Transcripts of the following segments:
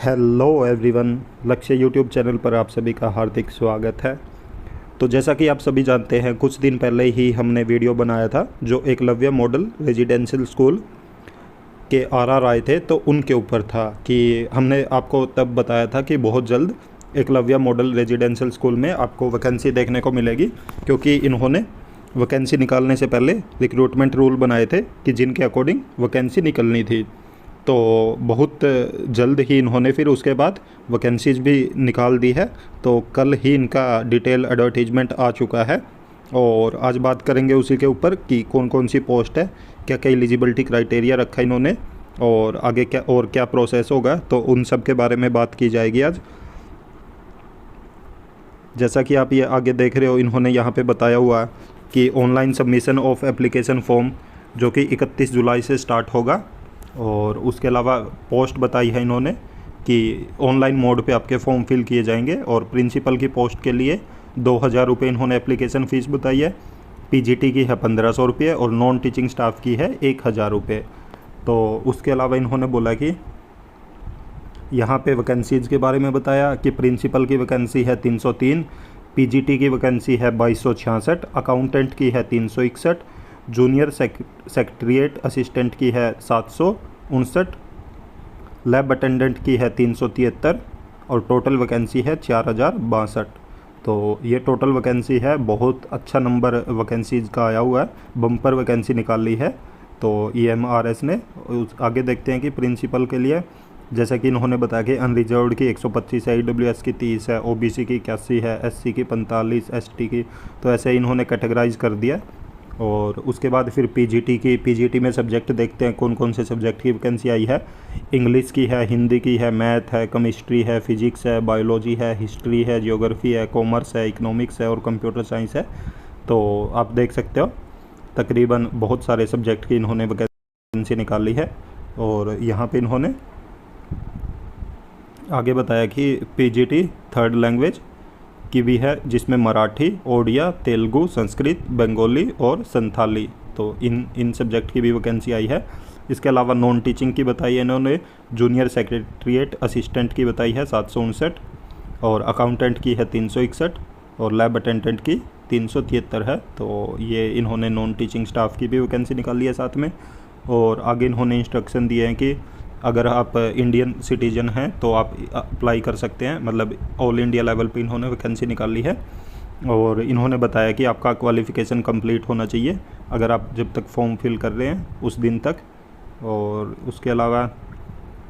Hello everyone, लक्ष्य YouTube channel पर आप सभी का हार्दिक स्वागत है। तो जैसा कि आप सभी जानते हैं, कुछ दिन पहले ही हमने वीडियो बनाया था जो एकलव्य मॉडल रेजिडेंशियल स्कूल के आरआर आए थे, तो उनके ऊपर था कि हमने आपको तब बताया था कि बहुत जल्द एकलव्य मॉडल रेजिडेंशियल स्कूल में आपको वैकेंसी देखने को मिलेगी, क्योंकि इन्होंने वैकेंसी निकालने से पहले रिक्रूटमेंट रूल बनाए थे कि जिनके अकॉर्डिंग वैकेंसी निकलनी थी। तो बहुत जल्द ही इन्होंने फिर उसके बाद वैकेंसीज भी निकाल दी है। तो कल ही इनका डिटेल एडवर्टीजमेंट आ चुका है और आज बात करेंगे उसी के ऊपर कि कौन कौन सी पोस्ट है, क्या क्या एलिजिबिलिटी क्राइटेरिया रखा इन्होंने और आगे क्या प्रोसेस होगा, तो उन सब के बारे में बात की जाएगी आज। जैसा कि आप ये आगे देख रहे हो, इन्होंने यहाँ पे बताया हुआ है कि online submission of application form जो कि 31 जुलाई से स्टार्ट होगा। और उसके अलावा पोस्ट बताई है इन्होंने कि ऑनलाइन मोड पे आपके फॉर्म फिल किए जाएंगे और प्रिंसिपल की पोस्ट के लिए 2000 रुपये इन्होंने एप्लीकेशन फ़ीस बताई है। पीजीटी की है 1500 रुपये और नॉन टीचिंग स्टाफ की है 1000 रुपये। तो उसके अलावा इन्होंने बोला कि यहाँ पे वैकेंसीज़ के बारे में बताया कि प्रिंसिपल की वैकेंसी है 303, पीजीटी की वैकेंसी है 2266, अकाउंटेंट की है 361, जूनियर सेक्रेटरीट असिस्टेंट की है 759, लैब अटेंडेंट की है 373 और टोटल वैकेंसी है 4062। तो ये टोटल वैकेंसी है। बहुत अच्छा नंबर वैकेंसीज़ का आया हुआ है, बम्पर वैकेंसी निकाल ली है तो EMRS ने। आगे देखते हैं कि प्रिंसिपल के लिए जैसा कि इन्होंने बताया कि अनरिजर्व्ड की 125 है, EWS की 30 है, OBC की 81 है, SC की 45, ST की, तो ऐसे इन्होंने कैटेगराइज कर दिया। और उसके बाद फिर पीजीटी में सब्जेक्ट देखते हैं कौन कौन से सब्जेक्ट की वैकेंसी आई है। इंग्लिश की है, हिंदी की है, मैथ है, केमिस्ट्री है, फिजिक्स है, बायोलॉजी है, हिस्ट्री है, जियोग्राफी है, कॉमर्स है, इकोनॉमिक्स है और कंप्यूटर साइंस है। तो आप देख सकते हो तकरीबन बहुत सारे सब्जेक्ट की इन्होंने वैकेंसी निकाली है। और यहाँ पे इन्होंने आगे बताया कि पीजीटी थर्ड लैंग्वेज की भी है, जिसमें मराठी, ओडिया, तेलुगु, संस्कृत, बंगाली और संथाली, तो इन सब्जेक्ट की भी वैकेंसी आई है। इसके अलावा नॉन टीचिंग की बताई है इन्होंने, जूनियर सेक्रेटरीट असिस्टेंट की बताई है 759 और अकाउंटेंट की है 361 और लैब अटेंडेंट की 373 है। तो ये इन्होंने नॉन टीचिंग स्टाफ की भी वैकेंसी निकाली है साथ में। और आगे इन्होंने इंस्ट्रक्शन दिए हैं कि अगर आप इंडियन सिटीजन हैं तो आप अप्लाई कर सकते हैं, मतलब ऑल इंडिया लेवल पे इन्होंने वैकेंसी निकाली है। और इन्होंने बताया कि आपका क्वालिफ़िकेशन कंप्लीट होना चाहिए अगर आप जब तक फॉर्म फिल कर रहे हैं उस दिन तक। और उसके अलावा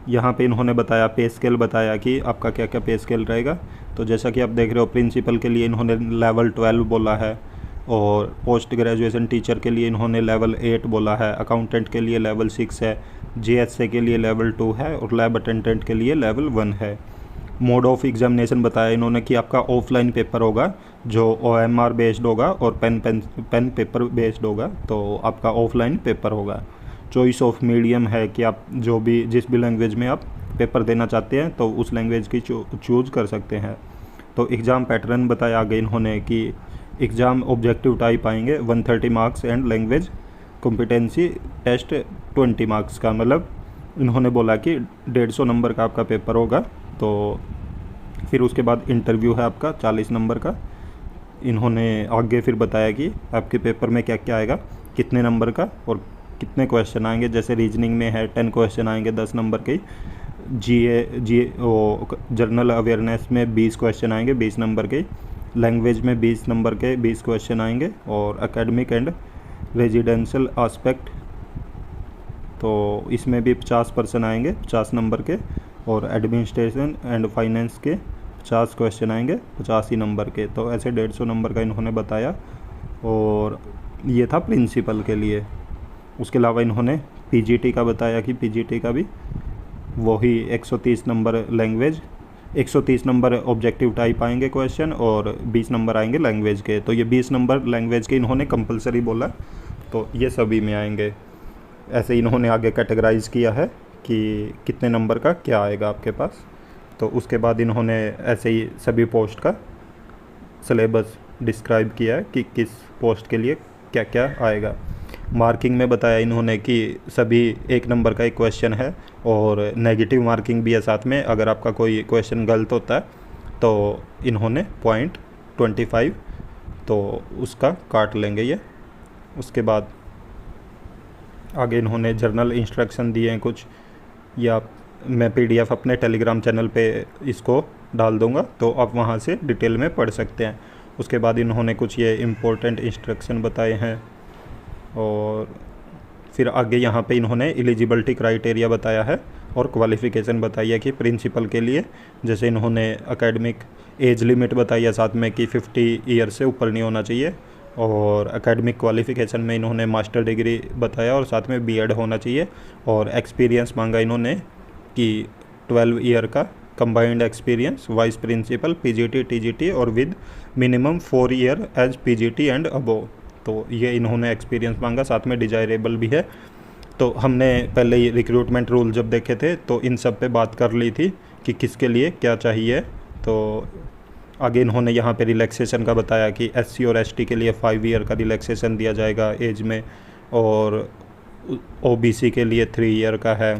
यहाँ पे इन्होंने बताया पे स्केल बताया कि आपका क्या क्या पे स्केल रहेगा। तो जैसा कि आप देख रहे हो, प्रिंसिपल के लिए इन्होंने लेवल 12 बोला है और पोस्ट ग्रेजुएशन टीचर के लिए इन्होंने लेवल 8 बोला है, अकाउंटेंट के लिए लेवल 6 है, JSA के लिए लेवल 2 है और लैब अटेंडेंट के लिए लेवल 1 है। मोड ऑफ एग्जामिनेशन बताया इन्होंने कि आपका ऑफलाइन पेपर होगा जो OMR बेस्ड होगा और पेन पेपर बेस्ड होगा, तो आपका ऑफलाइन पेपर होगा। चॉइस ऑफ मीडियम है कि आप जिस भी लैंग्वेज में आप पेपर देना चाहते हैं तो उस लैंग्वेज की चूज़ कर सकते हैं। तो एग्ज़ाम पैटर्न बताया आगे इन्होंने कि एग्ज़ाम ऑब्जेक्टिव टाइप आएंगे 130 marks and language competency test 20 marks का, मतलब इन्होंने बोला कि 150 नंबर का आपका पेपर होगा। तो फिर उसके बाद इंटरव्यू है आपका 40 नंबर का। इन्होंने आगे फिर बताया कि आपके पेपर में क्या क्या आएगा, कितने नंबर का और कितने क्वेश्चन आएंगे। जैसे रीजनिंग में है 10 क्वेश्चन आएंगे 10 नंबर के, जनरल अवेयरनेस में 20 क्वेश्चन आएंगे 20 नंबर के, लैंग्वेज में 20 नंबर के 20 क्वेश्चन आएंगे और एकेडमिक एंड रेजिडेंशियल आस्पेक्ट, तो इसमें भी 50% आएंगे 50 नंबर के, और एडमिनिस्ट्रेशन एंड फाइनेंस के 50 क्वेश्चन आएंगे 85 नंबर के। तो ऐसे 150 नंबर का इन्होंने बताया। और ये था प्रिंसिपल के लिए। उसके अलावा इन्होंने पीजीटी का बताया कि पीजीटी का भी वही 130 number language, 130 number objective type आएंगे क्वेश्चन और 20 नंबर आएंगे लैंग्वेज के। तो ये 20 नंबर लैंग्वेज के इन्होंने कंपलसरी बोला, तो ये सभी में आएंगे। ऐसे इन्होंने आगे कैटेगराइज किया है कि कितने नंबर का क्या आएगा आपके पास। तो उसके बाद इन्होंने ऐसे ही सभी पोस्ट का सिलेबस डिस्क्राइब किया है कि किस पोस्ट के लिए क्या क्या आएगा। मार्किंग में बताया इन्होंने कि सभी 1 नंबर का एक क्वेश्चन है और नेगेटिव मार्किंग भी है साथ में। अगर आपका कोई क्वेश्चन गलत होता है तो इन्होंने 0.25 तो उसका काट लेंगे ये। उसके बाद आगे इन्होंने जर्नल इंस्ट्रक्शन दिए हैं कुछ, या मैं PDF अपने टेलीग्राम चैनल पे इसको डाल दूँगा, तो आप वहाँ से डिटेल में पढ़ सकते हैं। उसके बाद इन्होंने कुछ ये इम्पोर्टेंट इंस्ट्रक्शन बताए हैं और फिर आगे यहाँ पे इन्होंने एलिजिबिलिटी क्राइटेरिया बताया है और क्वालिफ़िकेशन बताई है कि प्रिंसिपल के लिए जैसे इन्होंने एकेडमिक एज लिमिट बताई है साथ में कि 50 ईयर से ऊपर नहीं होना चाहिए, और एकेडमिक क्वालिफ़िकेशन में इन्होंने मास्टर डिग्री बताया और साथ में B.Ed होना चाहिए, और एक्सपीरियंस मांगा इन्होंने कि 12 ईयर का combined experience vice principal PGT TGT और with minimum 4 year as PGT and above. तो ये इन्होंने एक्सपीरियंस मांगा, साथ में डिजायरेबल भी है। तो हमने पहले ही रिक्रूटमेंट रूल जब देखे थे तो इन सब पे बात कर ली थी कि किसके लिए क्या चाहिए। तो आगे इन्होंने यहाँ पे रिलैक्सेशन का बताया कि SC और ST के लिए 5 ईयर का रिलैक्सेशन दिया जाएगा एज में, और OBC के लिए 3 ईयर का है।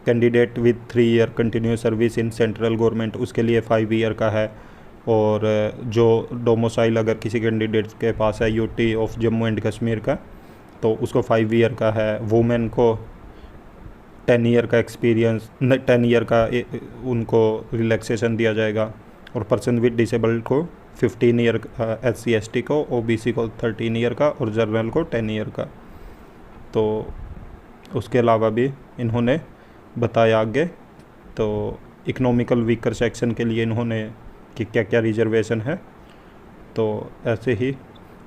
Candidate with 3 year continuous service in central government उसके लिए 5 ईयर का है, और जो डोमिसाइल अगर किसी कैंडिडेट के पास है UT of Jammu and Kashmir का तो उसको 5 ईयर का है। वुमेन को 10 ईयर का एक्सपीरियंस 10 ईयर का उनको रिलैक्सेशन दिया जाएगा, और पर्सन विद डिसेबल्ड को 15 ईयर का, SC ST को, OBC को 13 ईयर का और जर्नल को 10 ईयर का। तो उसके अलावा भी इन्होंने बताया आगे तो इकोनॉमिकल वीकर सेक्शन के लिए इन्होंने कि क्या क्या रिजर्वेशन है। तो ऐसे ही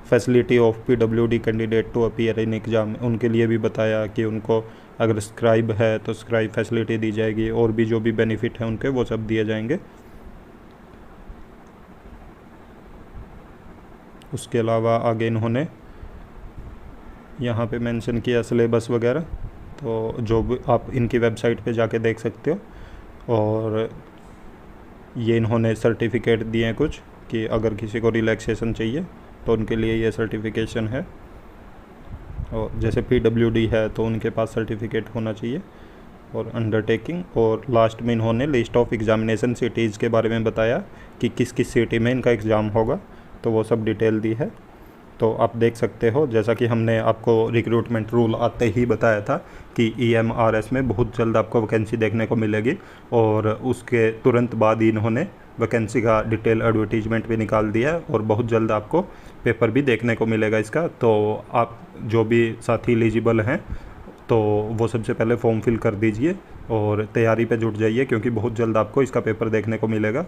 facility of PWD candidate to appear in exam उनके लिए भी बताया कि उनको अगर स्क्राइब है तो स्क्राइब फैसिलिटी दी जाएगी, और भी जो भी बेनिफिट है उनके वो सब दिए जाएंगे। उसके अलावा आगे इन्होंने यहाँ पे मेंशन किया सिलेबस वगैरह, तो जो भी आप इनकी वेबसाइट पे जाके देख सकते हो। और ये इन्होंने सर्टिफिकेट दिए हैं कुछ कि अगर किसी को रिलैक्सेशन चाहिए तो उनके लिए ये सर्टिफिकेशन है, और जैसे PWD है तो उनके पास सर्टिफिकेट होना चाहिए, और अंडरटेकिंग। और लास्ट में इन्होंने लिस्ट ऑफ एग्जामिनेशन सिटीज़ के बारे में बताया कि किस किस सिटी में इनका एग्ज़ाम होगा, तो वो सब डिटेल दी है। तो आप देख सकते हो जैसा कि हमने आपको रिक्रूटमेंट रूल आते ही बताया था कि EMRS में बहुत जल्द आपको वैकेंसी देखने को मिलेगी, और उसके तुरंत बाद ही इन्होंने वैकेंसी का डिटेल एडवर्टीजमेंट भी निकाल दिया है, और बहुत जल्द आपको पेपर भी देखने को मिलेगा इसका। तो आप जो भी साथी एलिजिबल हैं तो वो सबसे पहले फॉर्म फिल कर दीजिए और तैयारी पे जुट जाइए, क्योंकि बहुत जल्द आपको इसका पेपर देखने को मिलेगा।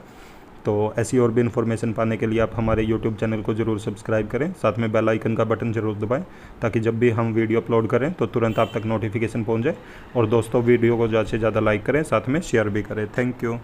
तो ऐसी और भी इन्फॉर्मेशन पाने के लिए आप हमारे YouTube चैनल को ज़रूर सब्सक्राइब करें, साथ में बेल आइकन का बटन ज़रूर दबाएं, ताकि जब भी हम वीडियो अपलोड करें तो तुरंत आप तक नोटिफिकेशन पहुंच जाए। और दोस्तों वीडियो को ज़्यादा से ज़्यादा लाइक करें, साथ में शेयर भी करें। Thank you.